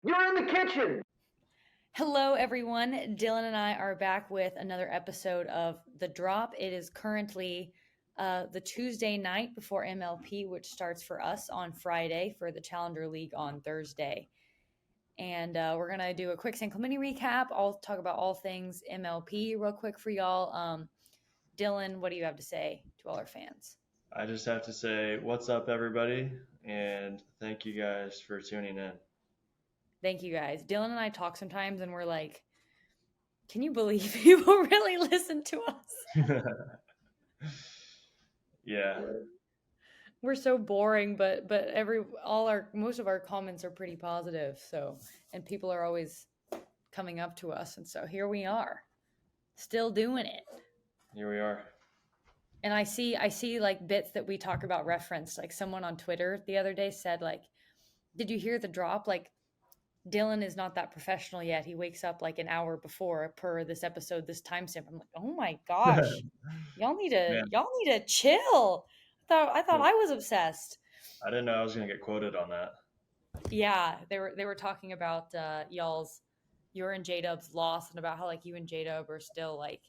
You're in the kitchen. Hello, everyone. Dylan and I are back with another episode of The Drop. It is currently the Tuesday night before MLP, which starts for us on Friday, for the Challenger League on Thursday. And we're going to do a quick San Clemente recap. I'll talk about all things MLP real quick for y'all. Dylan, what do you have to say to all our fans? I just have to say, what's up, everybody? And thank you guys for tuning in. Thank you, guys. Dylan and I talk sometimes, and we're like, can you believe people really listen to us? Yeah. We're so boring, but most of our comments are pretty positive. So, and people are always coming up to us, and so here we are, still doing it. Here we are. And I see like bits that we talk about referenced. Like someone on Twitter the other day said, like, did you hear the drop? Like, Dylan is not that professional yet. He wakes up like an hour before per this episode, this timestamp. I'm like, oh my gosh, y'all need to chill. I thought I was obsessed. I didn't know I was gonna get quoted on that. Yeah, they were talking about your and J-Dub's loss, and about how like you and J-Dub are still like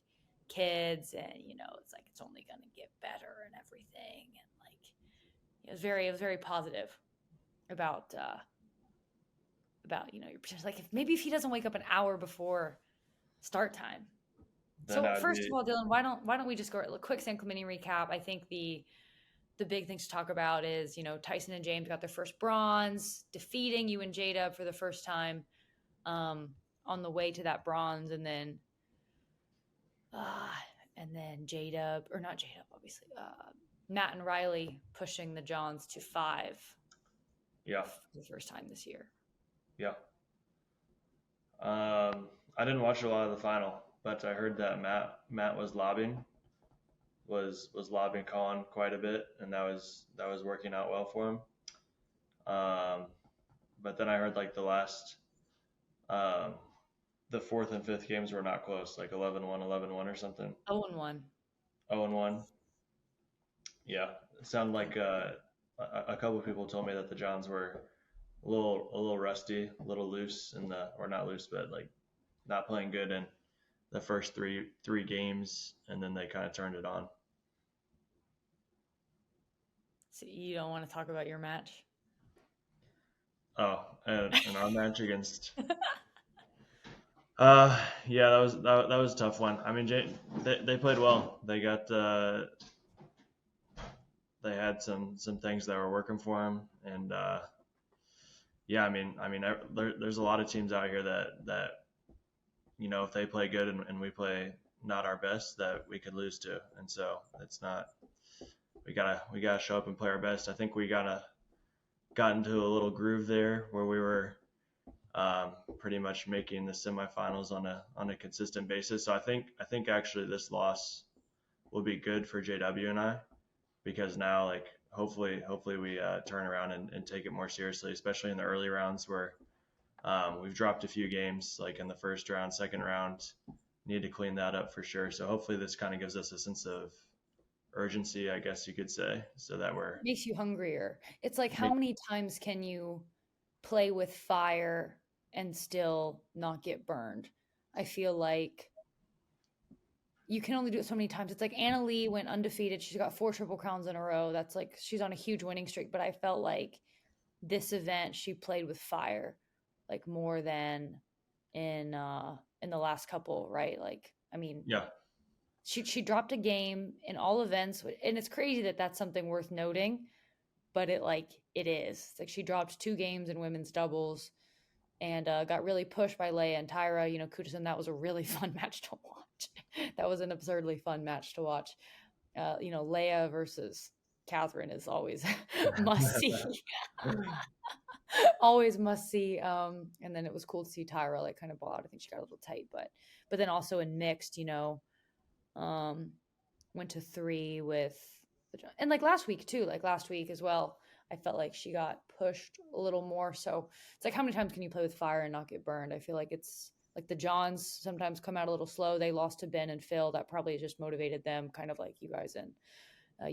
kids, and it's like it's only gonna get better and everything, and like it was very positive about your potential. Like if he doesn't wake up an hour before start time. Then So first of all, Dylan, why don't we just go a quick San Clemente recap? I think the big things to talk about is, Tyson and James got their first bronze, defeating you and J-Dub for the first time on the way to that bronze. And then J-Dub, or not J-Dub, obviously, Matt and Riley pushing the Johns to 5. Yeah. For the first time this year. Yeah. I didn't watch a lot of the final, but I heard that Matt was lobbying Colin quite a bit, and that was working out well for him. But then I heard like the last the fourth and fifth games were not close, like 11-1, 11-1 or something. 0-1. 0-1. Yeah, it sounded like a couple of people told me that the Johns were a little rusty, a little loose or not loose, but like not playing good in the first three games, and then they kind of turned it on. So you don't want to talk about your match? Oh, and our match against. Yeah, that was a tough one. I mean, they played well. They got they had some things that were working for them, and yeah, I mean, there's a lot of teams out here that if they play good and we play not our best, that we could lose to, and so it's not. We gotta show up and play our best. I think we got into a little groove there where we were pretty much making the semifinals on a consistent basis. So I think actually this loss will be good for JW and I, because now like hopefully we turn around and take it more seriously, especially in the early rounds where we've dropped a few games, like in the first round, second round. Need to clean that up for sure. So hopefully this kind of gives us a sense of urgency, I guess you could say, so that makes you hungrier. It's like, how many times can you play with fire and still not get burned? I feel like you can only do it so many times. It's like Anna Lee went undefeated. She's got 4 Triple Crowns in a row. That's like, she's on a huge winning streak. But I felt like this event she played with fire, like more than in the last couple, right? Like, I mean, yeah. She dropped a game in all events, and it's crazy that that's something worth noting, but it is. It's like she dropped 2 games in women's doubles and got really pushed by Leia and Tyra. Kudison, that was a really fun match to watch. That was an absurdly fun match to watch. Leia versus Catherine is always must see. Always must see. And then it was cool to see Tyra like kind of ball out. I think she got a little tight, but then also in mixed, went to 3 with and like last week too, like last week as well, I felt like she got pushed a little more. So it's like, how many times can you play with fire and not get burned? I feel like it's like the Johns sometimes come out a little slow. They lost to Ben and Phil. That probably just motivated them, kind of like you guys and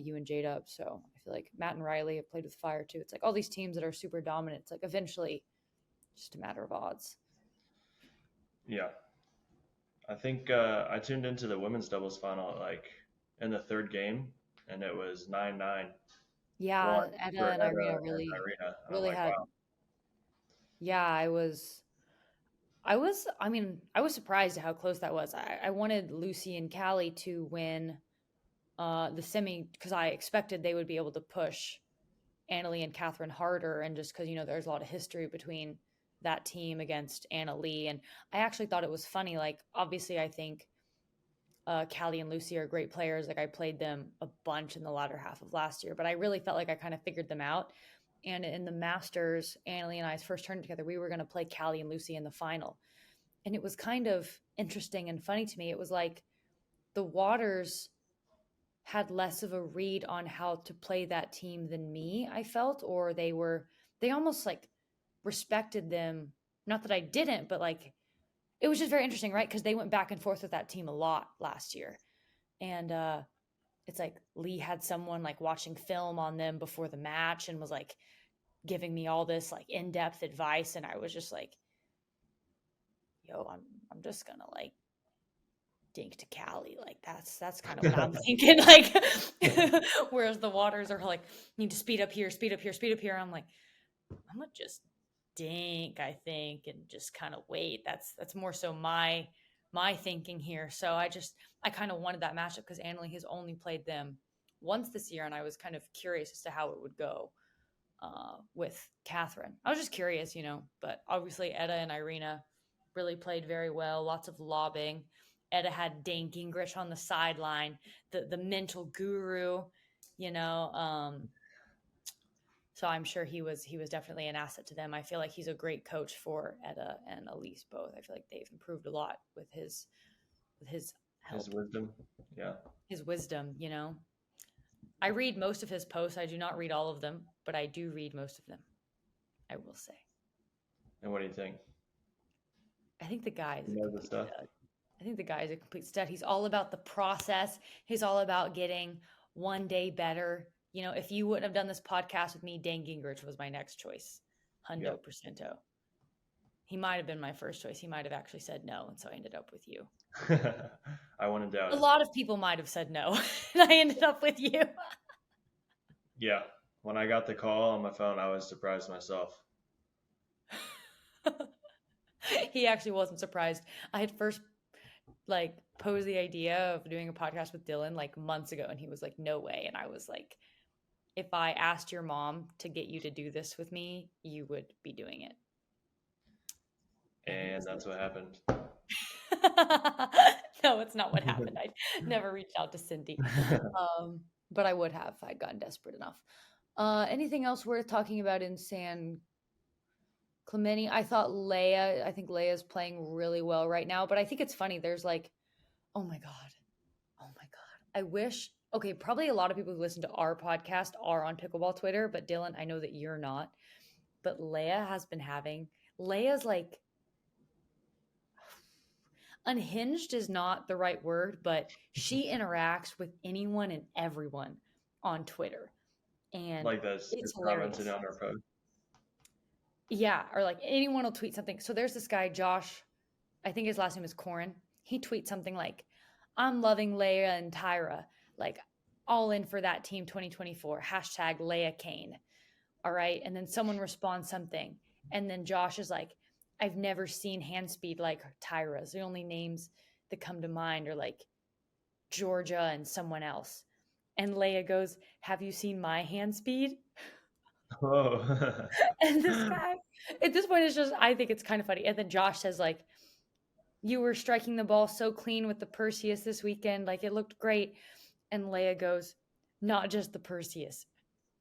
you and J-Dub. So I feel like Matt and Riley have played with fire too. It's like all these teams that are super dominant. It's like eventually just a matter of odds. Yeah. I think I tuned into the women's doubles final like in the third game, and it was 9-9 Yeah, one Etta for and Etta Irina and really, Irina, and I'm really like, had. wow. Yeah, I mean, I was surprised at how close that was. I wanted Lucy and Callie to win the semi because I expected they would be able to push Annalie and Catherine harder, and just because there's a lot of history between that team against Annalie, and I actually thought it was funny. Like, obviously, I think Callie and Lucy are great players. Like, I played them a bunch in the latter half of last year, but I really felt like I kind of figured them out. And in the Masters, Annalie and I's first tournament together, we were going to play Callie and Lucy in the final. And it was kind of interesting and funny to me. It was like the Waters had less of a read on how to play that team than me, I felt, or they almost like respected them. Not that I didn't, but like it was just very interesting, right? Because they went back and forth with that team a lot last year. And it's like Lee had someone like watching film on them before the match and was like giving me all this like in-depth advice. And I was just like, yo, I'm just gonna like dink to Cali. Like that's kind of what I'm thinking. Like whereas the Waters are like, need to speed up here, speed up here, speed up here. I'm like, I'm gonna just dink, I think, and just kind of wait. That's more so my thinking here. So I kind of wanted that matchup because Annalie has only played them once this year, and I was kind of curious as to how it would go with Catherine. I was just curious, but obviously Etta and Irina really played very well. Lots of lobbing. Etta had Dane Gingrich on the sideline, the mental guru, you know. So I'm sure he was definitely an asset to them. I feel like he's a great coach for Etta and Elise both. I feel like they've improved a lot with his help, His wisdom. Yeah. his wisdom. I read most of his posts. I do not read all of them, but I do read most of them. I will say. And what do you think? I think the guy is You a know the complete stuff. stud. I think the guy is a complete stud. He's all about the process. He's all about getting one day better. If you wouldn't have done this podcast with me, Dan Gingrich was my next choice. Hundo Yep. percento. He might have been my first choice. He might have actually said no, and so I ended up with you. I wouldn't doubt A it. lot of people might have said no, and I ended up with you. Yeah. When I got the call on my phone, I was surprised myself. He actually wasn't surprised. I had first posed the idea of doing a podcast with Dylan like months ago, and he was like, no way. And I was like, if I asked your mom to get you to do this with me, you would be doing it. And that's what happened. No, it's not what happened. I never reached out to Cindy. But I would have if I'd gotten desperate enough. Anything else worth talking about in San Clemente? I think Leia's playing really well right now, but I think it's funny. There's like, oh my God. I wish, okay, probably a lot of people who listen to our podcast are on Pickleball Twitter, but Dylan, I know that you're not. But Leia's like, unhinged is not the right word, but she interacts with anyone and everyone on Twitter. And like this, it's it's hilarious. commented on our post. Yeah, or like anyone will tweet something. So there's this guy, Josh, I think his last name is Corin. He tweets something like, I'm loving Leia and Tyra, like all in for that team 2024, hashtag Leia Kane. All right. And then someone responds something. And then Josh is like, I've never seen hand speed like Tyra's. The only names that come to mind are like Georgia and someone else. And Leia goes, have you seen my hand speed? Oh. And this guy, at this point, I think it's kind of funny. And then Josh says, like, you were striking the ball so clean with the Perseus this weekend. Like, it looked great. And Leia goes, not just the Perseus.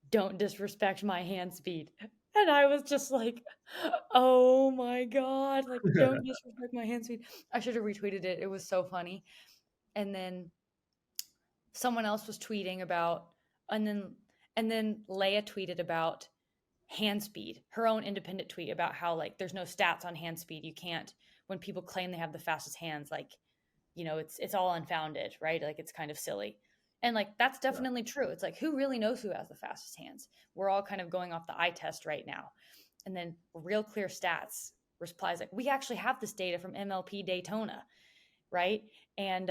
Don't disrespect my hand speed. And I was just like, oh my God. Like, don't disrespect my hand speed. I should have retweeted it. It was so funny. And then someone else was tweeting about, and then Leia tweeted about hand speed, her own independent tweet about how like there's no stats on hand speed. You can't, when people claim they have the fastest hands, like, it's all unfounded, right? Like it's kind of silly. And like that's definitely true. It's like who really knows who has the fastest hands? We're all kind of going off the eye test right now. And then Real Clear Stats replies like, we actually have this data from MLP Daytona, right? And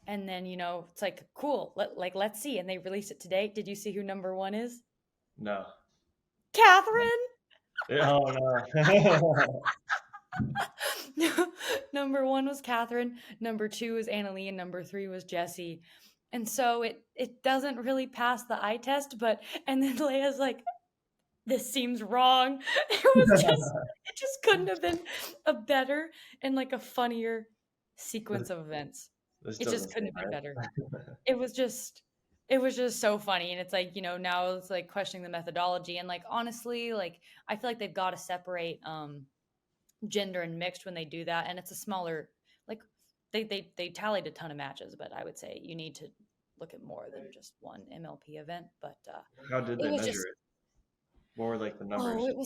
then, you know, it's like, cool, let's see. And they released it today. Did you see who number 1 is? No. Catherine. Oh no. Number 1 was Catherine. Number 2 was Annalie, and number 3 was Jessie. And so it doesn't really pass the eye test, and then Leia's like, this seems wrong. It just couldn't have been a better and like a funnier sequence of events. This It just doesn't couldn't seem have been right. better. It was just so funny. And it's like, you know, now it's like questioning the methodology. And like, honestly, like, I feel like they've got to separate gender and mixed when they do that. And it's a smaller, like, they tallied a ton of matches, but I would say you need to look at more than just one MLP event. But How did it they was measure just, it? What were like the numbers? oh, it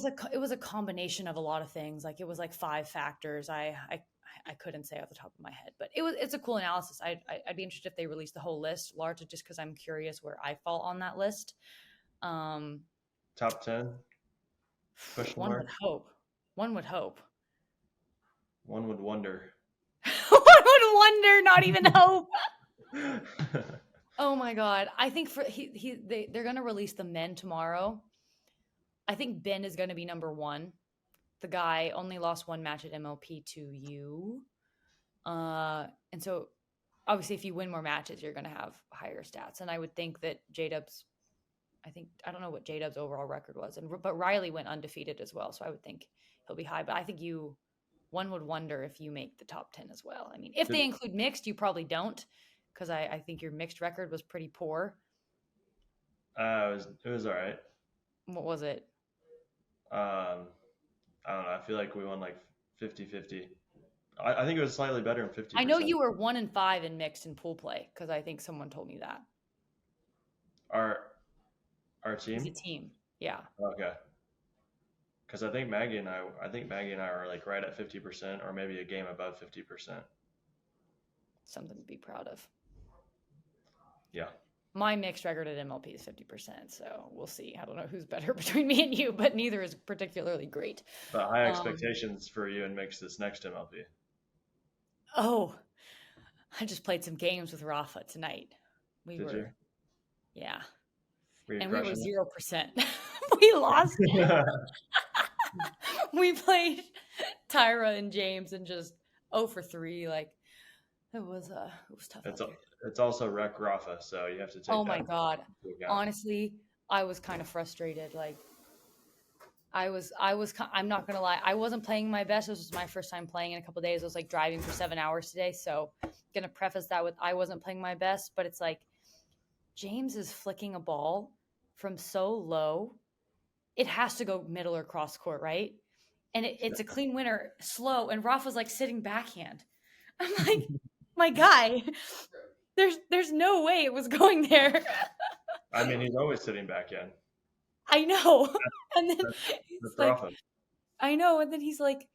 was a combination of a lot of things. Like, it was like 5 factors. I couldn't say off the top of my head, but it's a cool analysis. I'd be interested if they release the whole list, largely just because I'm curious where I fall on that list. Top 10? Question One would mark? hope. One would hope. One would wonder. One would wonder, not even hope. Oh my god! I think they're gonna release the men tomorrow. I think Ben is gonna be number 1. The guy only lost 1 match at MLP to you. And so obviously if you win more matches, you're going to have higher stats. And I would think that J-Dub's, I don't know what J-Dub's overall record was, but Riley went undefeated as well. So I would think he'll be high, but I think one would wonder if you make the top 10 as well. I mean, if they include mixed, you probably don't, because I think your mixed record was pretty poor. It was all right. What was it? I don't know. I feel like we won like 50-50. I think it was slightly better in 50%. I know you were 1-5 in mixed and pool play, because I think someone told me that. Our team? It's a team. Yeah. Okay. Because I think Maggie and I are like right at 50%, or maybe a game above 50%. Something to be proud of. Yeah. My mixed record at MLP is 50%, so we'll see. I don't know who's better between me and you, but neither is particularly great. But high expectations for you and mix this next MLP. Oh, I just played some games with Rafa tonight. Did you? Yeah. And we were 0%. We lost. We played Tyra and James and just 0 for 3. Like, it was tough. It's also Rec Rafa, so you have to take. Oh my god! Honestly, I was kind of frustrated. Like, I'm not gonna lie, I wasn't playing my best. This was my first time playing in a couple of days. I was like driving for 7 hours today, so gonna preface that with I wasn't playing my best. But it's like James is flicking a ball from so low, it has to go middle or cross court, right? And it's a clean winner, slow, and Rafa's like sitting backhand. I'm like, my guy, there's no way it was going there. I mean, he's always sitting backhand. I know. And then that's like, I know. And then he's like,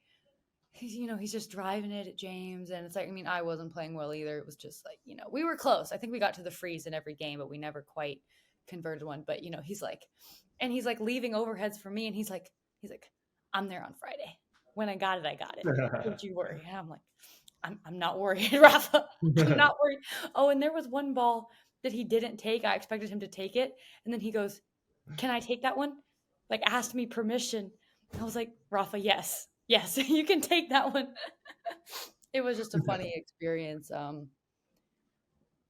he's just driving it at James. And it's like, I mean, I wasn't playing well either. It was just like, we were close. I think we got to the freeze in every game, but we never quite converted one. But, he's like leaving overheads for me. And he's like, I'm there on Friday. When I got it. Don't you worry. And I'm like, I'm not worried, Rafa. I'm not worried. Oh, and there was one ball that he didn't take. I expected him to take it. And then he goes, can I take that one? Like, asked me permission. I was like, Rafa, yes, you can take that one. It was just a funny experience.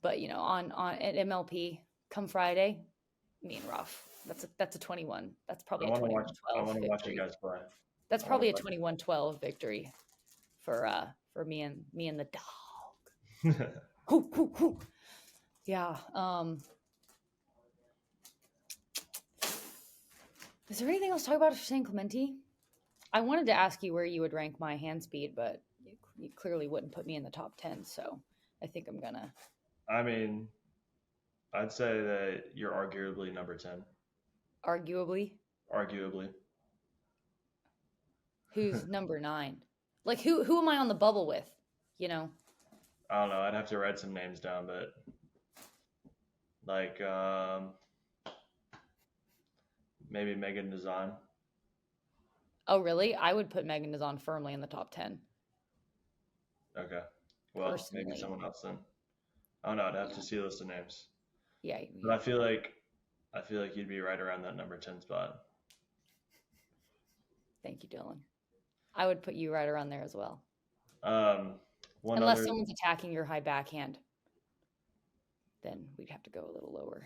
But at MLP come Friday, me and Raf, that's a 21. That's probably a 21-12. I want to watch you guys play. That's probably a 21-12 victory for me and the dog. Hoo, hoo, hoo. Yeah. Is there anything else to talk about for San Clemente? I wanted to ask you where you would rank my hand speed, but you clearly wouldn't put me in the top 10, so I think I'm gonna. I mean, I'd say that you're arguably number 10. Arguably. Who's number 9? Like, who am I on the bubble with? I don't know. I'd have to write some names down, but like maybe Megan Nazan. Oh, really? I would put Megan Dazon firmly in the top 10. Okay. Well, maybe Personally. someone else then. I don't know. I'd have Yeah. to see a list of names. Yeah. But I feel like you'd be right around that number 10 spot. Thank you, Dylan. I would put you right around there as well. Unless someone's attacking your high backhand, then we'd have to go a little lower.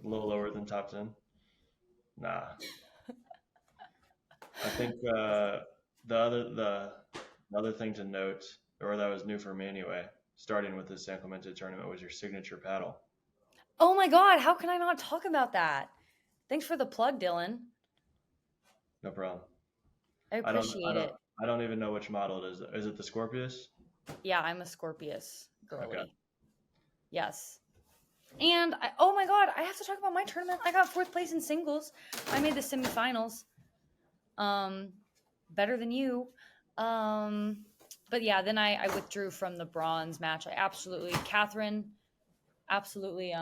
A little lower than top 10? Nah. I think the other thing to note, or that was new for me anyway, starting with the San Clemente tournament, was your signature paddle. Oh my God, how can I not talk about that? Thanks for the plug, Dylan. No problem. I appreciate it. I don't even know which model it is. Is it the Scorpius? Yeah, I'm a Scorpius girly. Okay. Yes. And oh my God, I have to talk about my tournament. I got 4th place in singles. I made the semifinals. Better than you. But yeah, then I withdrew from the bronze match. Catherine absolutely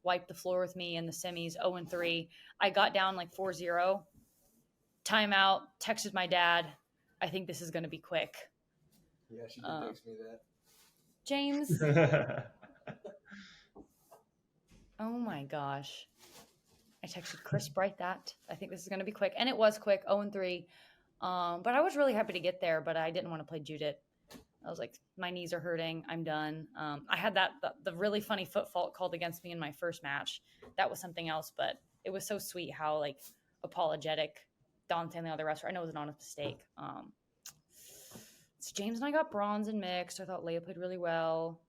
wiped the floor with me in the semis, 0-3. I got down like 4-0. Timeout, texted my dad. I think this is going to be quick. Yeah, she did text me that. James. Oh my gosh. I texted Chris Bright that. I think this is going to be quick. And it was quick, 0-3. But I was really happy to get there, but I didn't want to play Judith. I was like, my knees are hurting. I'm done. I had the really funny foot fault called against me in my first match. That was something else, but it was so sweet how like apologetic Dante and the other rest were. I know it was an honest mistake. So James and I got bronze in mixed. I thought Leia played really well.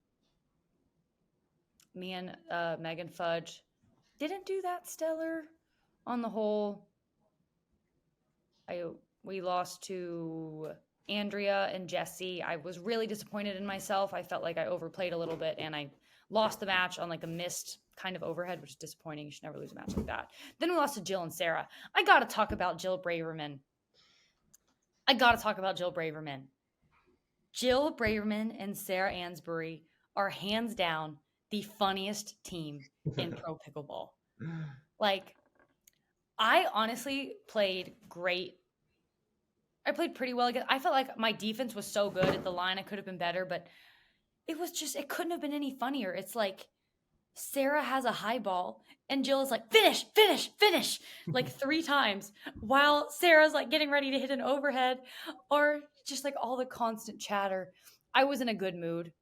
Me and Megan Fudge didn't do that stellar on the whole. We lost to Andrea and Jesse. I was really disappointed in myself. I felt like I overplayed a little bit, and I lost the match on like a missed kind of overhead, which is disappointing. You should never lose a match like that. Then we lost to Jill and Sarah. I got to talk about Jill Braverman. Jill Braverman and Sarah Ansbury are hands down the funniest team in pro pickleball. Like, I honestly played great. I played pretty well. I felt like my defense was so good at the line. I could have been better, but it couldn't have been any funnier. It's like Sarah has a high ball and Jill is like, finish, finish, finish, like 3 times while Sarah's like getting ready to hit an overhead, or just like all the constant chatter. I was in a good mood,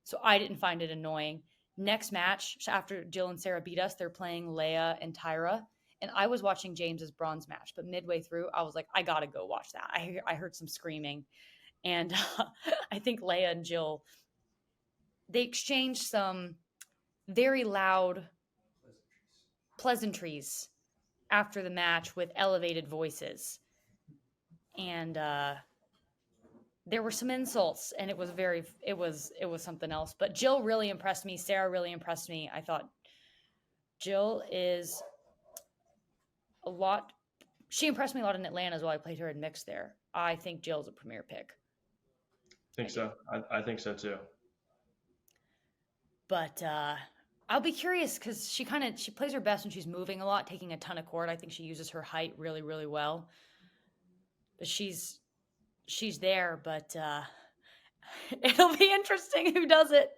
so I didn't find it annoying. Next match, after Jill and Sarah beat us, they're playing Leia and Tyra. And I was watching James's bronze match, but midway through, I was like, I got to go watch that. I heard some screaming. And I think Leia and Jill, they exchanged some very loud pleasantries after the match with elevated voices. And there were some insults, and it was something else. But Jill really impressed me. Sarah really impressed me. I thought Jill is she impressed me a lot in Atlanta as well. I played her in mixed there. I think Jill's a premier pick. I think so too. But I'll be curious because she plays her best when she's moving a lot, taking a ton of court. I think she uses her height really, really well. But she's there, but it'll be interesting who does it.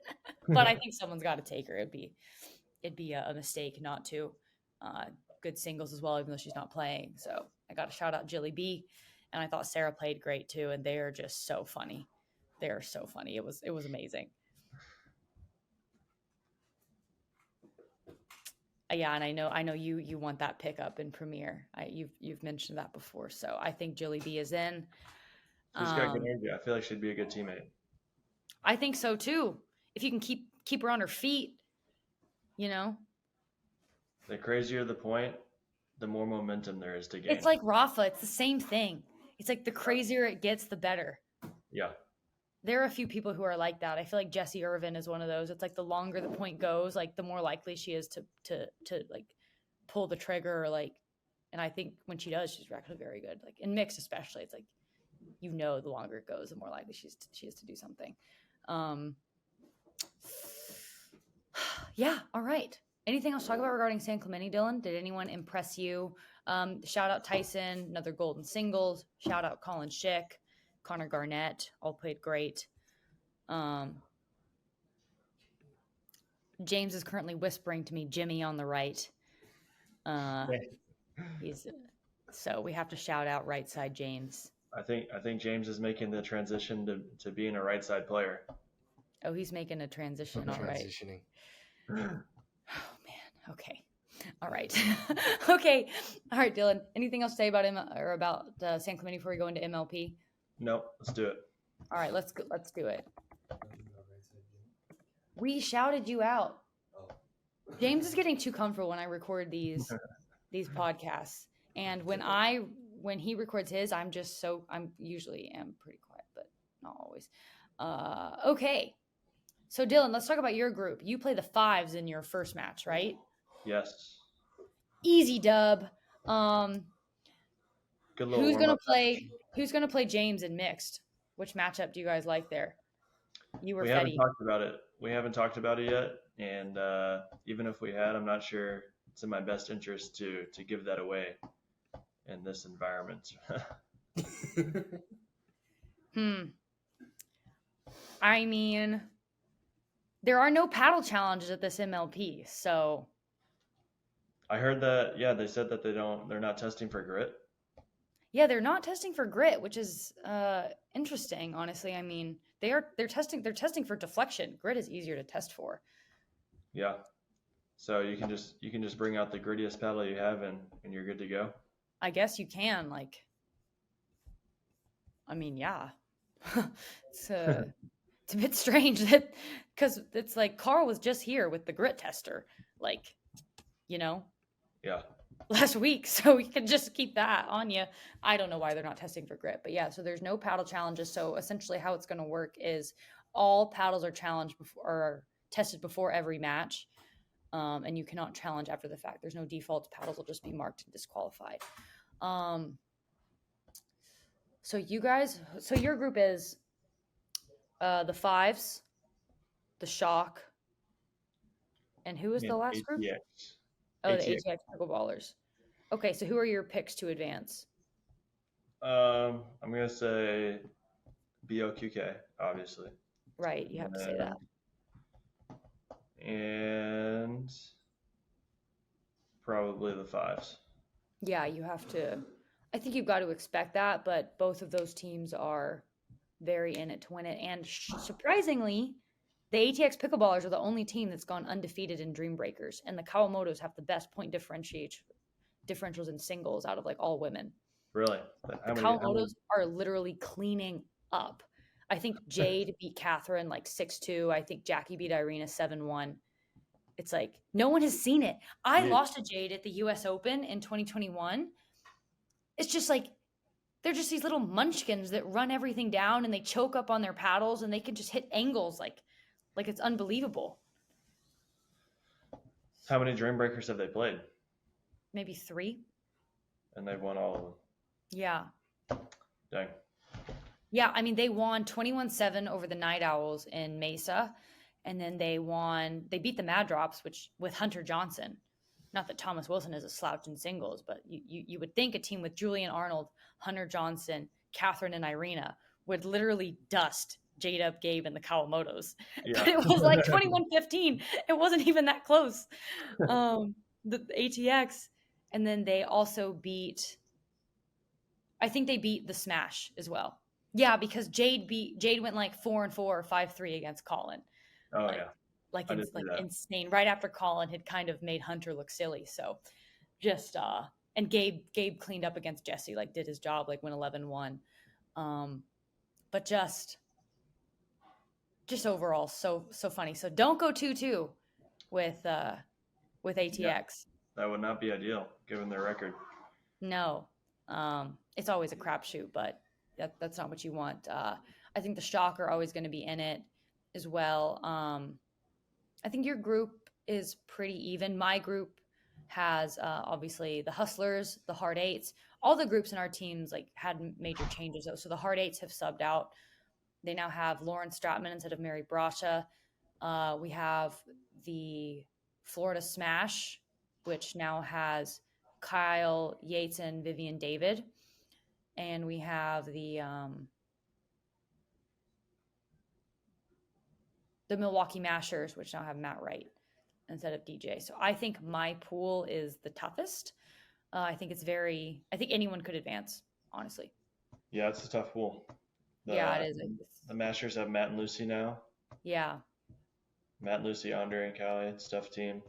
But I think someone's got to take her. It'd be a mistake not to. Good singles as well, even though she's not playing. So I got to shout out Jilly B, and I thought Sarah played great too. And they are just so funny. They are so funny. It was amazing. Yeah, and I know you want that pickup in Premier. You've mentioned that before, so I think Jilly B is in. She's got good energy. I feel like she'd be a good teammate. I think so too. If you can keep her on her feet, you know. The crazier the point, the more momentum there is to gain. It's like Rafa. It's the same thing. It's like the crazier it gets, the better. Yeah. There are a few people who are like that. I feel like Jessie Irvin is one of those. It's like the longer the point goes, like the more likely she is to like pull the trigger, or like. And I think when she does, she's actually very good. Like in mixed, especially, it's like the longer it goes, the more likely she is to do something. Yeah. All right. Anything else to talk about regarding San Clemente, Dylan? Did anyone impress you Shout out Tyson, another golden singles. Shout out Colin Schick, Connor Garnett, all played great. James is currently whispering to me, Jimmy on the right. So we have to shout out right side James. I think James is making the transition to being a right side player. Oh, he's making a transition. All right. Transitioning. Oh man. Okay. All right. Okay. All right, Dylan. Anything else to say about him or about San Clemente before we go into MLP? Nope. Let's do it. All right. Let's do it. We shouted you out. James is getting too comfortable when I record these podcasts, and when he records his, I'm usually am pretty quiet, but not always. Okay. So Dylan, let's talk about your group. You play the fives in your first match, right? Yes. Easy dub. Good little Who's warm-up gonna play James in mixed? Which matchup do you guys like there? You were We Fetty. haven't talked about it. We haven't talked about it yet, and even if we had, I'm not sure it's in my best interest to give that away in this environment. I mean, there are no paddle challenges at this MLP, so I heard that. Yeah, they said that they're not testing for grit. yeah, they're not testing for grit, which is interesting. Honestly, I mean, they're testing for deflection. Grit is easier to test for. Yeah, so you can just bring out the grittiest paddle you have and you're good to go. I guess you can. I mean, yeah, it's a bit strange that because it's like Carl was just here with the grit tester, Yeah. last week, so we can just keep that on you. I don't know why they're not testing for grit, but yeah, so there's no paddle challenges. So essentially how it's going to work is all paddles are challenged before or tested before every match, and you cannot challenge after the fact. There's no defaults. Paddles will just be marked and disqualified. So your group is the fives, the shock, and who is the last group? ATX. Oh, the ATX pickleballers. Okay, so who are your picks to advance? I'm gonna say BOQK, obviously. Right, you have to say that. And probably the fives. Yeah, you have to. I think you've got to expect that, but both of those teams are very in it to win it. And surprisingly, the ATX pickleballers are the only team that's gone undefeated in Dream Breakers, and the Kawamotos have the best point differentials in singles out of all women. Really? The Kawamotos are literally cleaning up. I think Jade beat Catherine 6-2. I think Jackie beat Irina 7-1. It's no one has seen it. I lost to Jade at the US Open in 2021. It's just they're just these little munchkins that run everything down and they choke up on their paddles and they can just hit angles like it's unbelievable. How many Dream Breakers have they played? Maybe 3. And they've won all of them. Yeah. Dang. Yeah, I mean, they won 21-7 over the Night Owls in Mesa, and then they beat the Mad Drops, which with Hunter Johnson. Not that Thomas Wilson is a slouch in singles, but you would think a team with Julian Arnold, Hunter Johnson, Catherine, and Irina would literally dust Jada, Gabe, and the Kawamotos. Yeah. But it was 21-15. It wasn't even that close. The ATX, and then they also beat, I think they beat the Smash as well. Yeah, because Jade went 4-4 or 5-3 against Colin. Oh yeah. Insane. Right after Colin had kind of made Hunter look silly. So just and Gabe cleaned up against Jesse, did his job, went 11-1. But just overall so funny. So don't go 2-2 with ATX. Yeah, that would not be ideal given their record. No. It's always a crapshoot, but that's not what you want. I think the Shock are always going to be in it as well. I think your group is pretty even. My group has obviously the Hustlers, the Hard Eights. All the groups in our teams had major changes though. So the Hard Eights have subbed out. They now have Lauren Stratman instead of Mary Brasha. We have the Florida Smash, which now has Kyle, Yates, and Vivian David. And we have the Milwaukee Mashers, which now have Matt Wright instead of DJ. So I think my pool is the toughest. I think anyone could advance, honestly. Yeah, it's a tough pool. Yeah, it is. The Masters have Matt and Lucy now. Yeah. Matt and Lucy, Andre and Callie. It's a tough team.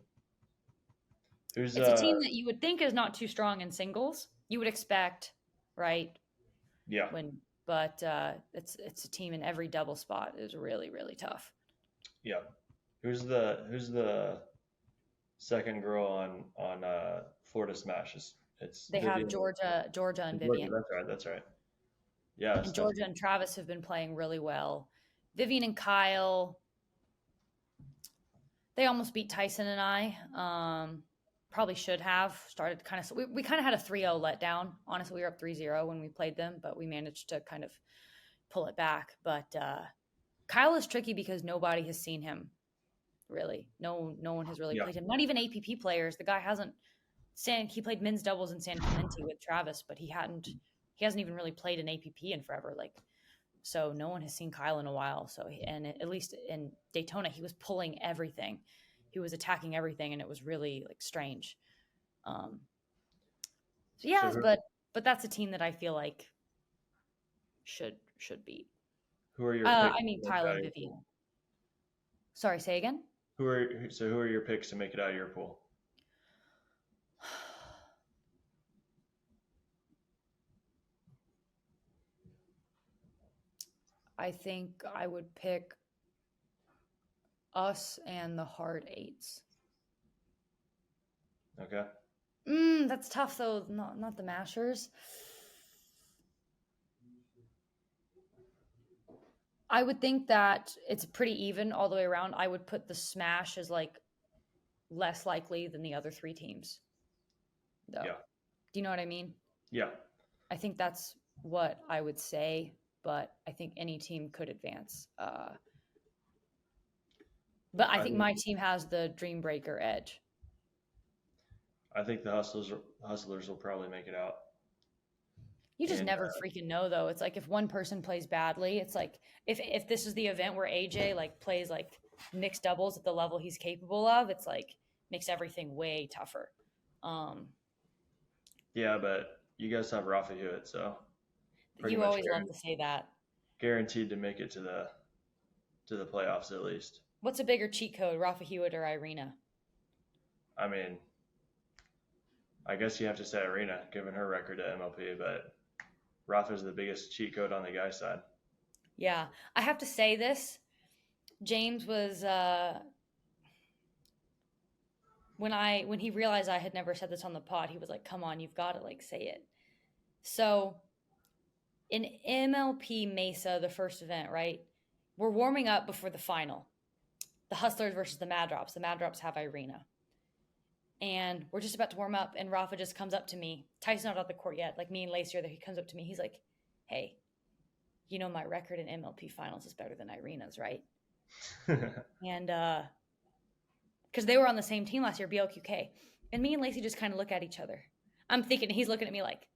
It's a team that you would think is not too strong in singles. You would expect, right? Yeah. But it's a team in every double spot is really, really tough. Yeah. Who's the second girl on Florida Smashes? They have Georgia and Vivian. That's right. Yeah. And Georgia and Travis have been playing really well. Vivian and Kyle, they almost beat Tyson and I. Probably should have started kind of. We kind of had a 3-0 letdown. Honestly, we were up 3-0 when we played them, but we managed to kind of pull it back. But Kyle is tricky because nobody has seen him. Really, no one has really played him. Not even APP players. The guy hasn't. He played men's doubles in San Clemente with Travis, but he hasn't even really played an APP in forever. So no one has seen Kyle in a while. So and at least in Daytona, he was pulling everything. He was attacking everything, and it was really strange. But that's a team that I feel like should beat. Who are your? Kyle and Vivian. Sorry, say again. Who are your picks to make it out of your pool? I think I would pick us and the hard eights. Okay. That's tough though. Not the Mashers. I would think that it's pretty even all the way around. I would put the Smash as less likely than the other three teams. Though. Yeah. Do you know what I mean? Yeah. I think that's what I would say, but I think any team could advance. But I think my team has the Dream Breaker edge. I think the Hustlers will probably make it out. You just never freaking know, though. It's like if one person plays badly, it's like if this is the event where AJ plays mixed doubles at the level he's capable of, it's makes everything way tougher. Yeah, but you guys have Rafa Hewitt, so you always love to say that. Guaranteed to make it to the playoffs at least. What's a bigger cheat code, Rafa Hewitt or Irina? I mean, I guess you have to say Irina, given her record at MLP, but Rafa's the biggest cheat code on the guy side. Yeah. I have to say this. James was when he realized I had never said this on the pod, he was like, come on, you've got to say it. So in MLP Mesa, the first event, right? We're warming up before the final. The Hustlers versus the Mad Drops. The Mad Drops have Irina. And we're just about to warm up, and Rafa just comes up to me. Tyson's not on the court yet. Me and Lacey are there. He comes up to me. He's like, hey, you know my record in MLP finals is better than Irina's, right? And because they were on the same team last year, BLQK. And me and Lacey just kind of look at each other. I'm thinking, he's looking at me like,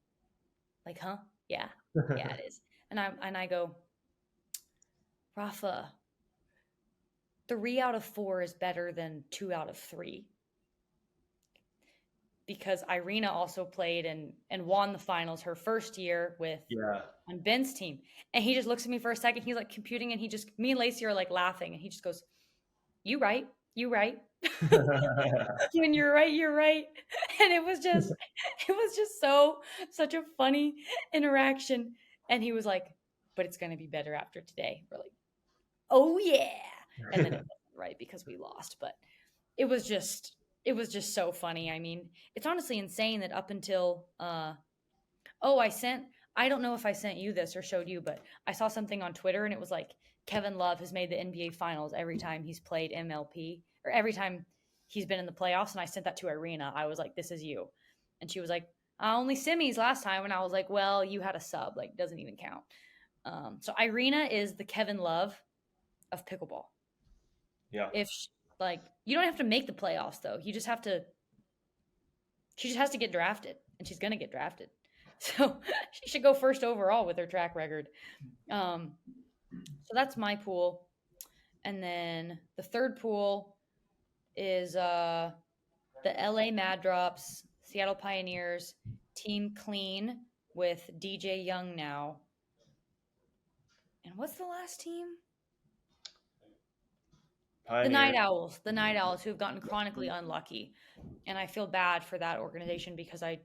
huh? Yeah. Yeah, it is. And I go, Rafa, 3 out of 4 is better than 2 out of 3. Because Irina also played and won the finals her first year on Ben's team. And he just looks at me for a second. He's computing, and me and Lacey are laughing. And he just goes, you right. When you're right, you're right. And it was just such a funny interaction. And he was like, but it's going to be better after today. We're like, oh yeah. And then it wasn't right because we lost, but it was just so funny. I mean, it's honestly insane that up until, I don't know if I sent you this or showed you, but I saw something on Twitter, and it was Kevin Love has made the NBA finals every time he's played MLP, or every time he's been in the playoffs. And I sent that to Irina. I was like, this is you. And she was like, only semis last time. And I was like, well, you had a sub, doesn't even count. So Irina is the Kevin Love of pickleball. Yeah. If you don't have to make the playoffs, though. You just have to She just has to get drafted, and she's gonna get drafted. So she should go first overall with her track record. So that's my pool. And then the third pool is the LA Mad Drops, Seattle Pioneers, Team Clean with DJ Young now. And what's the last team? Pioneer. The Night Owls. The Night Owls, who have gotten chronically unlucky. And I feel bad for that organization because I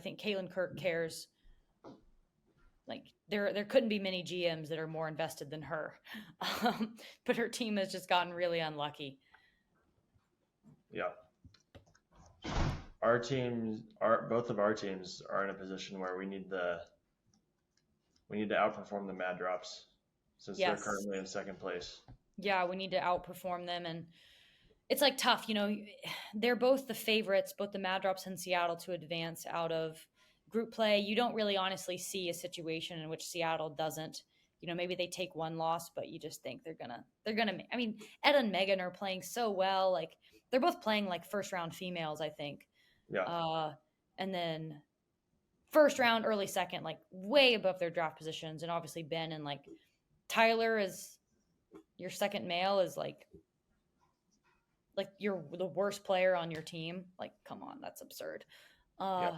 think Caitlin Kirk cares. Like there couldn't be many GMs that are more invested than her. But her team has just gotten really unlucky. Yeah. Both of our teams are in a position where we need to outperform the Mad Drops since they're currently in second place. Yeah, we need to outperform them, and it's like tough, you know. They're both the favorites, both the Mad Drops and Seattle, to advance out of group play. You don't really honestly see a situation in which Seattle doesn't. You know, maybe they take one loss, but you just think they're gonna. I mean, Ed and Megan are playing so well. Like they're both playing like first round females, I think. Yeah. And then first round, early second, like way above their draft positions, and obviously Ben and like Tyler is your second male is like you're the worst player on your team. Like, come on, that's absurd.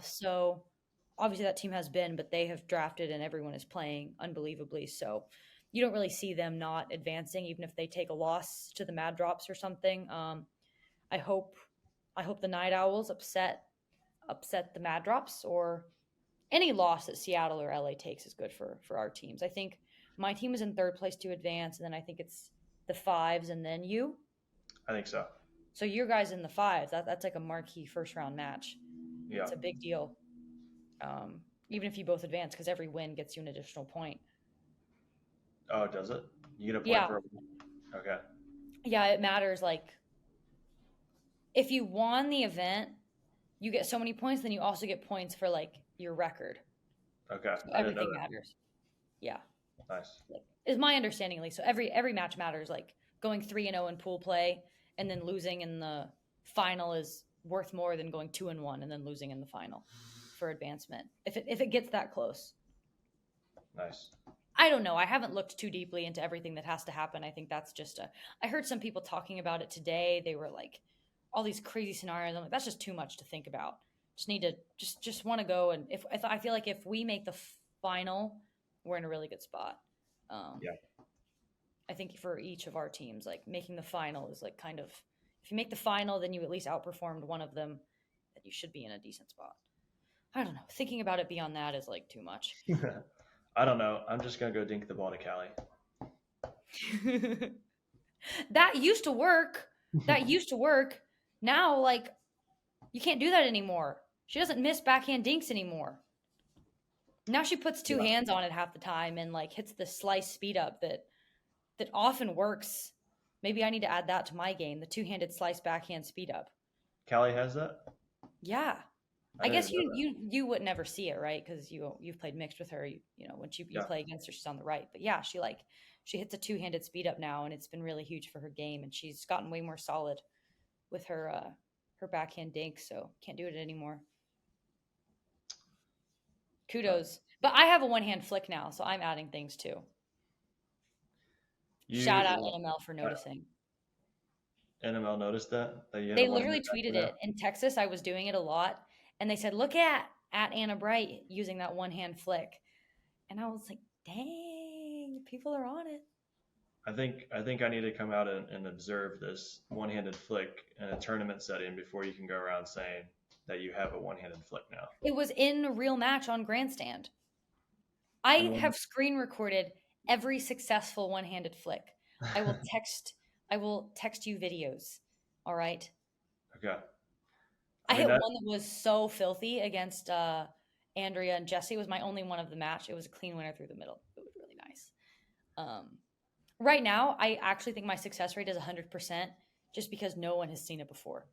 So obviously that team has been, but they have drafted and everyone is playing unbelievably. So you don't really see them not advancing, even if they take a loss to the Mad Drops or something. I hope the Night Owls upset the Mad Drops, or any loss that Seattle or LA takes is good for our teams. I think my team is in third place to advance, and then I think it's the fives, and then you. I think so. So your guys in the fives. That's like a marquee first round match. Yeah. It's a big deal. Even if you both advance, because every win gets you an additional point. Oh, does it? You get a point for a win? Okay. Yeah, it matters. Like, if you won the event, you get so many points, then you also get points for like your record. Okay. So everything matters. Yeah. Nice. Is my understanding, at least. So every match matters. Like going 3-0 in pool play and then losing in the final is worth more than going 2-1 and then losing in the final for advancement. If it gets that close. Nice. I don't know. I haven't looked too deeply into everything that has to happen. I think that's just I heard some people talking about it today. They were like, all these crazy scenarios. I'm like, that's just too much to think about. Just need to just want to go. And I feel like if we make the final, we're in a really good spot. I think for each of our teams, like making the final is like kind of, if you make the final, then you at least outperformed one of them, that you should be in a decent spot. I don't know. Thinking about it beyond that is like too much. I don't know. I'm just going to go dink the ball to Callie. That used to work. Now, like, you can't do that anymore. She doesn't miss backhand dinks anymore. Now she puts two hands on it half the time and like hits the slice speed up that often works. Maybe I need to add that to my game, the two-handed slice backhand speed up. Callie has that? Yeah. I guess you would never see it, right? Because you've played mixed with her. You know, when you play against her, she's on the right. But yeah, she hits a two-handed speed up now, and it's been really huge for her game. And she's gotten way more solid with her backhand dink, so can't do it anymore. Kudos. But I have a one-hand flick now, so I'm adding things too. Shout out NML for noticing. NML noticed that you had they literally tweeted it. In Texas, I was doing it a lot, and they said, look at Anna Bright using that one-hand flick. And I was like, dang, people are on it. I think I need to come out and observe this one-handed flick in a tournament setting before you can go around saying that you have a one-handed flick now. It was in a real match on Grandstand. I have screen recorded every successful one-handed flick. I will text you videos. All right. Okay. I hit one that was so filthy against Andrea and Jesse. It was my only one of the match. It was a clean winner through the middle. It was really nice. Right now, I actually think my success rate is 100% just because no one has seen it before.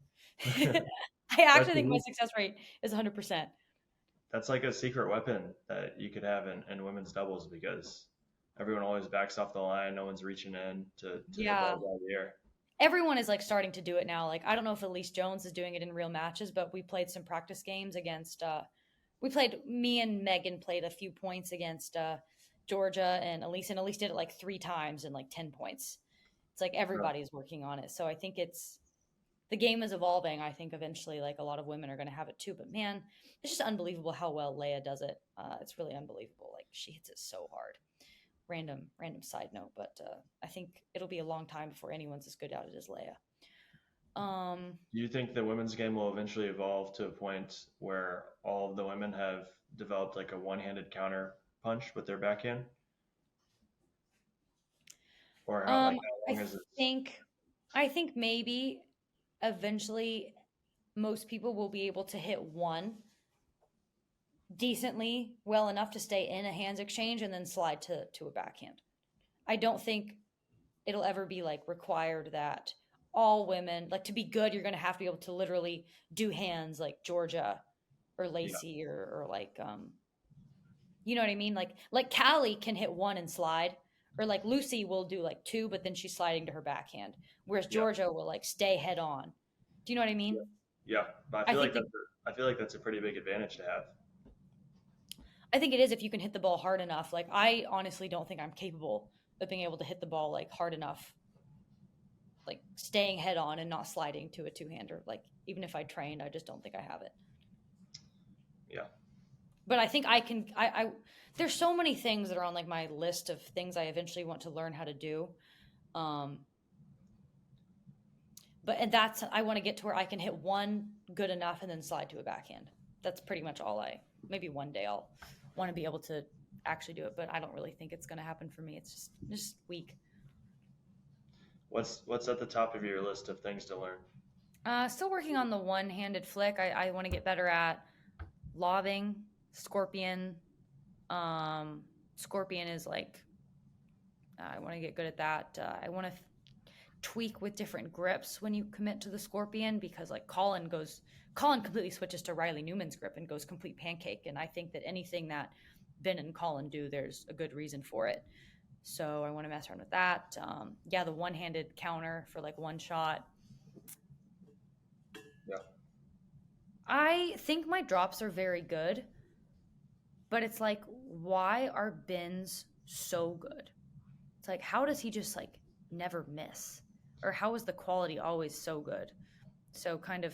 I actually think my success rate is 100%. That's like a secret weapon that you could have in women's doubles because everyone always backs off the line. No one's reaching in to the ball out of the air. everyone is like starting to do it now. Like, I don't know if Elise Jones is doing it in real matches, but we played some practice games against, me and Megan played a few points against Georgia and Elise did it like 3 times and like 10 points. It's like everybody's working on it. So I think the game is evolving. I think eventually like a lot of women are going to have it too. But man, it's just unbelievable how well Leia does it. It's really unbelievable. Like, she hits it so hard. Random side note, but I think it'll be a long time before anyone's as good at it as Leia. Do you think the women's game will eventually evolve to a point where all of the women have developed like a one-handed counter punch with their backhand? Or how long is it? I think maybe eventually most people will be able to hit one decently well enough to stay in a hands exchange and then slide to a backhand. I don't think it'll ever be like required that all women, like, to be good, you're going to have to be able to literally do hands like Georgia or Lacey or like, you know what I mean? Like Callie can hit one and slide, or like Lucy will do like 2, but then she's sliding to her backhand. Whereas Georgia will like stay head on. Do you know what I mean? Yeah. But I feel like that's a pretty big advantage to have. I think it is if you can hit the ball hard enough. Like, I honestly don't think I'm capable of being able to hit the ball like hard enough, like staying head on and not sliding to a 2-hander. Like, even if I trained, I just don't think I have it. Yeah. But I think I can. I there's so many things that are on like my list of things I eventually want to learn how to do. And that's, I want to get to where I can hit one good enough and then slide to a backhand. That's pretty much all maybe one day I'll want to be able to actually do it, but I don't really think it's going to happen for me. It's just weak. What's at the top of your list of things to learn? Still working on the one-handed flick. I want to get better at lobbing, scorpion. Scorpion is like, I want to get good at that. I want to tweak with different grips when you commit to the scorpion, because like Colin completely switches to Riley Newman's grip and goes complete pancake. And I think that anything that Ben and Colin do, there's a good reason for it. So I want to mess around with that. The one-handed counter for like one shot. Yeah. I think my drops are very good, but it's like, why are Ben's so good? It's like, how does he just like never miss? Or how is the quality always so good? So kind of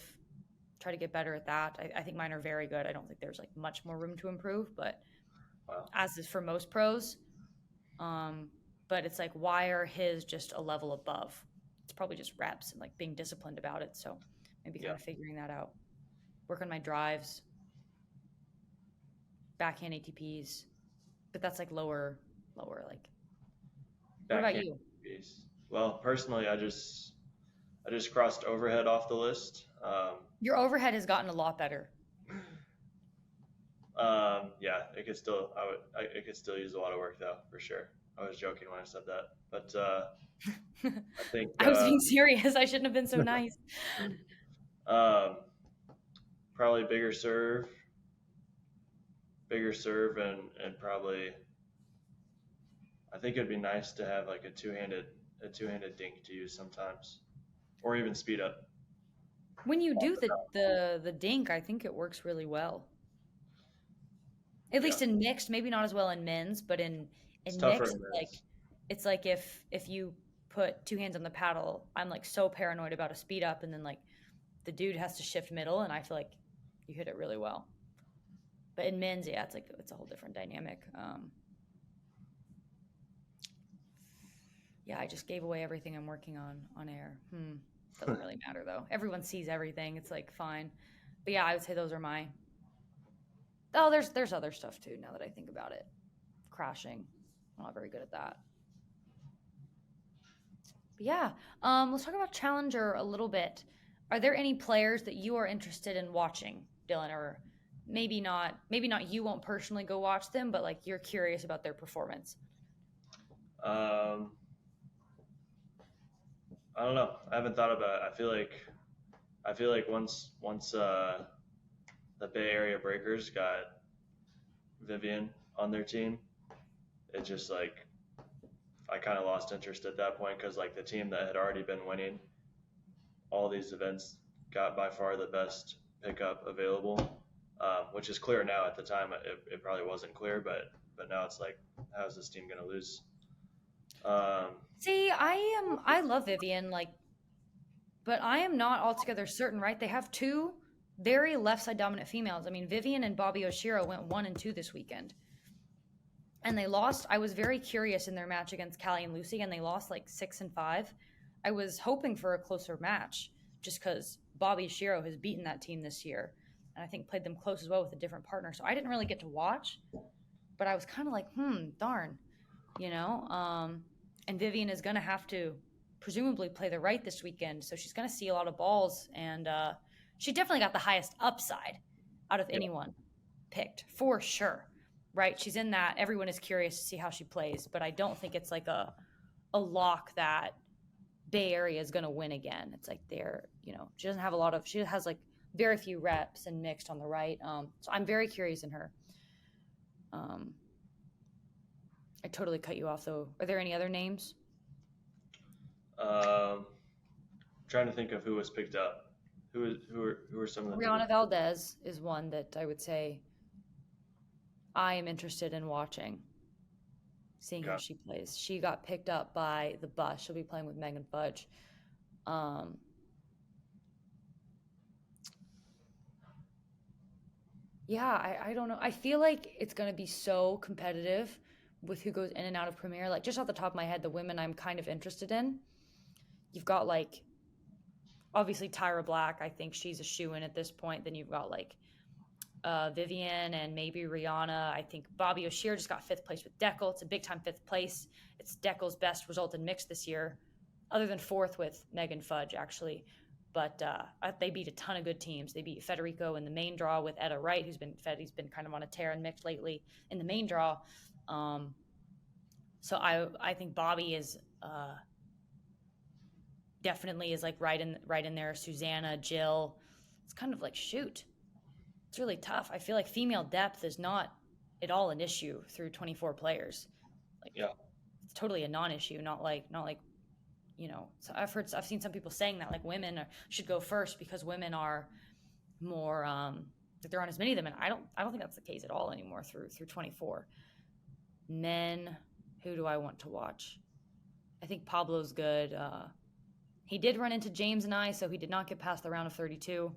try to get better at that. I think mine are very good. I don't think there's like much more room to improve, but as is for most pros. But it's like, why are his just a level above? It's probably just reps and like being disciplined about it. So maybe kind of figuring that out. Work on my drives, backhand ATPs, but that's like lower like. What about you? ATPs. Well, personally, I just crossed overhead off the list. Your overhead has gotten a lot better. It could still use a lot of work though, for sure. I was joking when I said that, but I think I was being serious. I shouldn't have been so nice. Probably bigger serve, and probably, I think it'd be nice to have like a two-handed dink to use sometimes, or even speed up. When you do the dink, I think it works really well. At least in mixed, maybe not as well in men's, but in mixed, like, it's like if you put 2 hands on the paddle, I'm like so paranoid about a speed up, and then like the dude has to shift middle, and I feel like you hit it really well. But in men's, it's a whole different dynamic. I just gave away everything I'm working on air. Doesn't really matter though. Everyone sees everything. It's like fine. But yeah, I would say those are my. Oh, there's other stuff too. Now that I think about it, crashing. I'm not very good at that. But yeah, let's talk about Challenger a little bit. Are there any players that you are interested in watching, Dylan, or maybe not? Maybe not. You won't personally go watch them, but like you're curious about their performance. I don't know. I haven't thought about it. I feel like once the Bay Area Breakers got Vivian on their team, it just like I kind of lost interest at that point, because like the team that had already been winning all these events got by far the best pickup available, which is clear now. At the time, it probably wasn't clear, but now it's like, how's this team going to lose? See, I love Vivian, like, but I am not altogether certain, right? They have two very left side dominant females. I mean, Vivian and Bobby Oshiro went 1-2 this weekend. And they lost. I was very curious in their match against Callie and Lucy, and they lost like 6-5. I was hoping for a closer match just because Bobby Oshiro has beaten that team this year. And I think played them close as well with a different partner. So I didn't really get to watch, but I was kind of like, darn, you know? And Vivian is going to have to presumably play the right this weekend. So she's going to see a lot of balls. And she definitely got the highest upside out of anyone picked, for sure. Right? She's in that. Everyone is curious to see how she plays. But I don't think it's like a lock that Bay Area is going to win again. It's like she doesn't have a lot of, she has like very few reps and mixed on the right. So I'm very curious in her. I totally cut you off though. Are there any other names? Trying to think of who was picked up. Who are some of the Rihanna Valdez is one that I would say I am interested in watching, seeing how she plays. She got picked up by the bus. She'll be playing with Megan Fudge. I don't know. I feel like it's going to be so competitive with who goes in and out of Premier. Like, just off the top of my head, the women I'm kind of interested in. You've got, like, obviously Tyra Black. I think she's a shoo-in at this point. Then you've got, like, Vivian and maybe Rihanna. I think Bobby Oshiro just got 5th place with Deckel. It's a big-time 5th place. It's Deckel's best result in mixed this year, other than 4th with Megan Fudge, actually. But they beat a ton of good teams. They beat Federico in the main draw with Etta Wright, he's been kind of on a tear in mixed lately in the main draw. So I think Bobby is definitely is like right in there. Susanna, Jill. It's kind of like, shoot, it's really tough. I feel like female depth is not at all an issue through 24 players. Like, it's totally a non-issue. Not like so I've seen some people saying that like women should go first because women are more like there aren't as many of them, and I don't think that's the case at all anymore through 24. Men, who do I want to watch? I think Pablo's good. He did run into James and I, so he did not get past the round of 32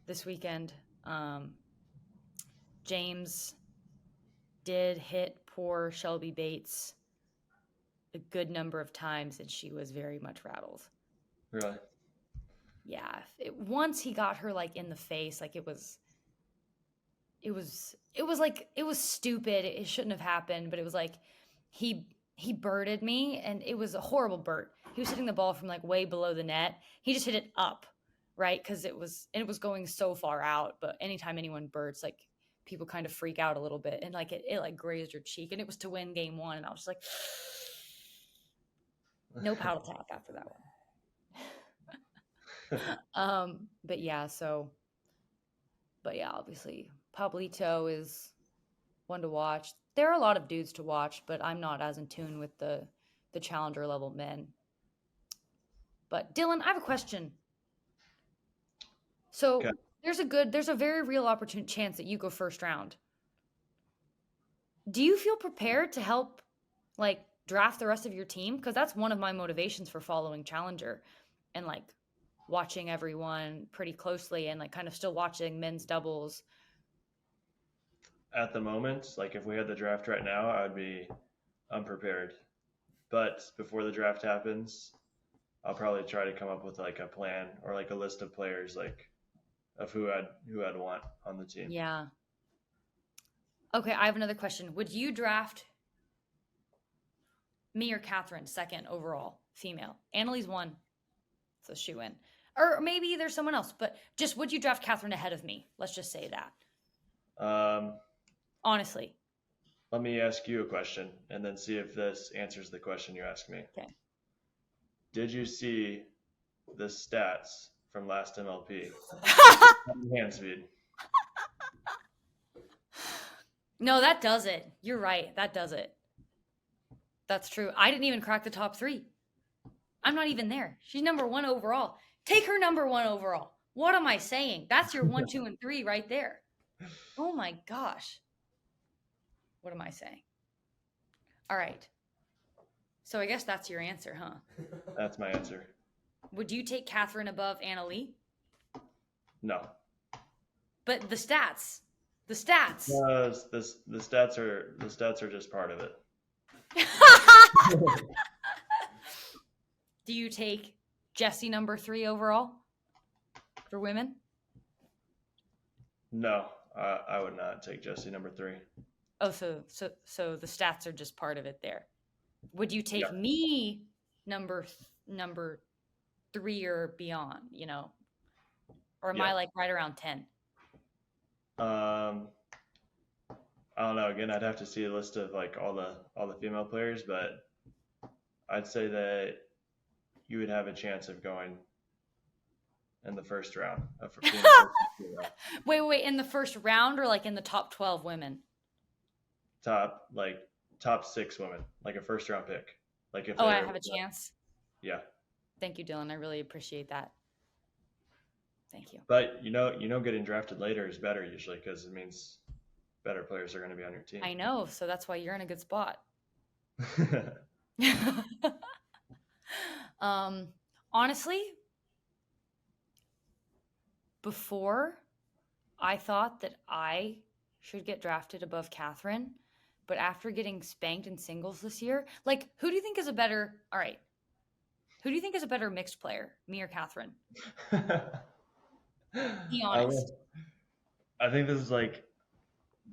this weekend. James did hit poor Shelby Bates a good number of times, and she was very much rattled. Really? Yeah. Once he got her like in the face, like it was stupid. It shouldn't have happened, but it was like he birded me, and it was a horrible bird. He was hitting the ball from like way below the net. He just hit it up, right? Because it was going so far out. But anytime anyone birds, like people kind of freak out a little bit, and like it like grazed her cheek, and it was to win game 1, and I was just like, no paddle tap after that one. But yeah, obviously Pablito is one to watch. There are a lot of dudes to watch, but I'm not as in tune with the challenger level men. But Dylan, I have a question. So there's a very real opportunity chance that you go first round. Do you feel prepared to help like draft the rest of your team? Because that's one of my motivations for following Challenger and like watching everyone pretty closely and like kind of still watching men's doubles. At the moment, like if we had the draft right now, I would be unprepared. But before the draft happens, I'll probably try to come up with like a plan or like a list of players like of who I'd want on the team. Yeah. Okay, I have another question. Would you draft me or Catherine second overall, female? Annalise won, so shoe in. Or maybe there's someone else, but just would you draft Catherine ahead of me? Let's just say that. Honestly. Let me ask you a question and then see if this answers the question you asked me. Okay. Did you see the stats from last MLP? Hand speed. No, that does it. You're right. That does it. That's true. I didn't even crack the top 3. I'm not even there. She's number 1 overall. Take her number 1 overall. What am I saying? That's your 1, 2, and 3 right there. Oh my gosh. What am I saying? All right. So I guess that's your answer, huh? That's my answer. Would you take Catherine above Anna Lee? No. But the stats. The stats are just part of it. Do you take Jessie number 3 overall for women? No, I would not take Jessie number 3. Oh, so the stats are just part of it there. Would you take me number 3 or beyond, you know? Or am I like right around 10? I don't know. Again, I'd have to see a list of like all the female players, but I'd say that you would have a chance of going in the first round. Wait, in the first round or like in the top 12 women? Top 6 women, like a first round pick. Like if I have a chance. Yeah. Thank you, Dylan. I really appreciate that. Thank you. But you know, getting drafted later is better usually because it means better players are going to be on your team. I know, so that's why you're in a good spot. Honestly, before I thought that I should get drafted above Catherine, but after getting spanked in singles this year, like who do you think is a better mixed player, me or Catherine? Be honest. I think this is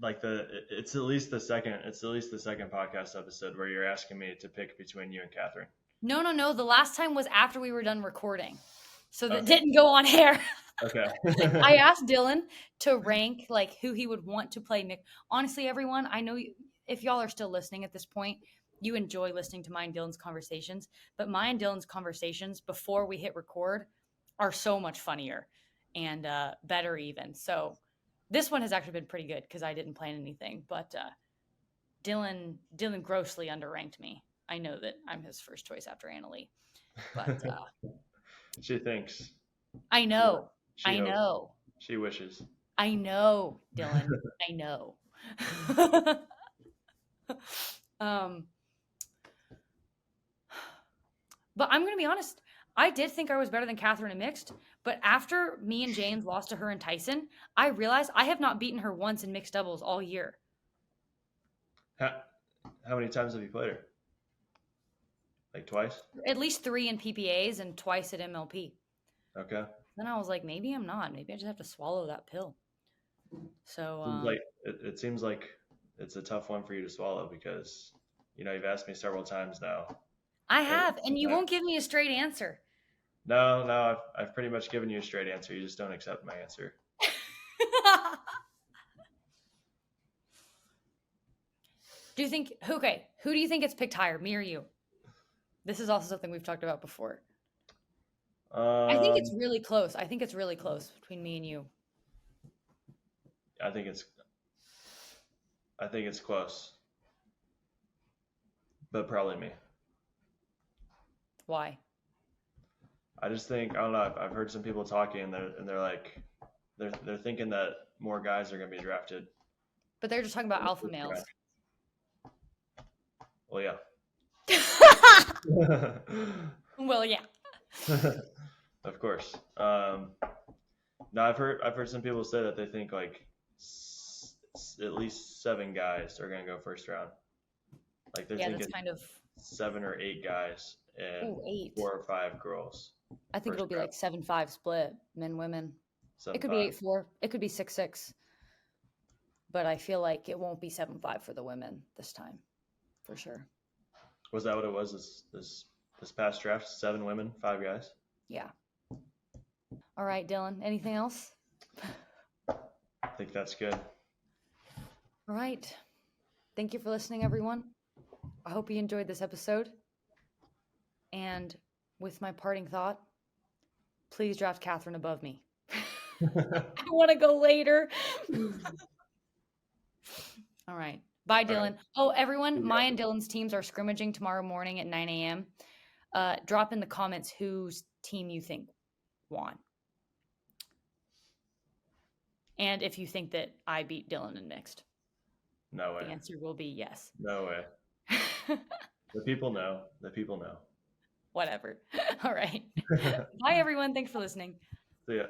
it's at least the second podcast episode where you're asking me to pick between you and Catherine. No. The last time was after we were done recording. So that didn't go on air. Okay. I asked Dylan to rank like who he would want to play. Honestly, everyone, I know if y'all are still listening at this point, you enjoy listening to mine and Dylan's conversations, but mine and Dylan's conversations before we hit record are so much funnier and better even. So this one has actually been pretty good because I didn't plan anything, but Dylan grossly underranked me. I know that I'm his first choice after Anna Lee, but she thinks. I know. I know. She wishes. I know, Dylan. I know. But I'm going to be honest. I did think I was better than Catherine in mixed, but after me and James lost to her and Tyson, I realized I have not beaten her once in mixed doubles all year. How many times have you played her? Like twice? At least 3 in PPAs and twice at MLP. Okay. Then I was like, maybe I'm not. Maybe I just have to swallow that pill. So it seems like it's a tough one for you to swallow because you've asked me several times now. I have, and you won't give me a straight answer. No, I've pretty much given you a straight answer. You just don't accept my answer. Who do you think gets picked higher, me or you? This is also something we've talked about before. I think it's really close. I think it's really close between me and you. I think it's close. But probably me. Why? I just think, I don't know, I've heard some people talking and they're like they're thinking that more guys are going to be drafted. But they're just talking about alpha males. Well, yeah. Well, yeah. Of course. No, I've heard some people say that they think like at least 7 guys are going to go first round. Like they're thinking that's kind of 7 or 8 guys and 8. 4 or 5 girls. I think it'll be like 7-5 split, men, women. 7-5. It could be 8-4. It could be 6-6. But I feel like it won't be 7-5 for the women this time, for sure. Was that what it was this past draft? 7 women, 5 guys? Yeah. All right, Dylan. Anything else? I think that's good. All right. Thank you for listening, everyone. I hope you enjoyed this episode. And with my parting thought, please draft Catherine above me. I want to go later. All right. Bye, Dylan. Right. Oh, everyone, my and Dylan's teams are scrimmaging tomorrow morning at 9 a.m. drop in the comments whose team you think won. And if you think that I beat Dylan in mixed. No way. The answer will be yes. No way. The people know. The people know. Whatever. All right. Bye, everyone. Thanks for listening. See ya.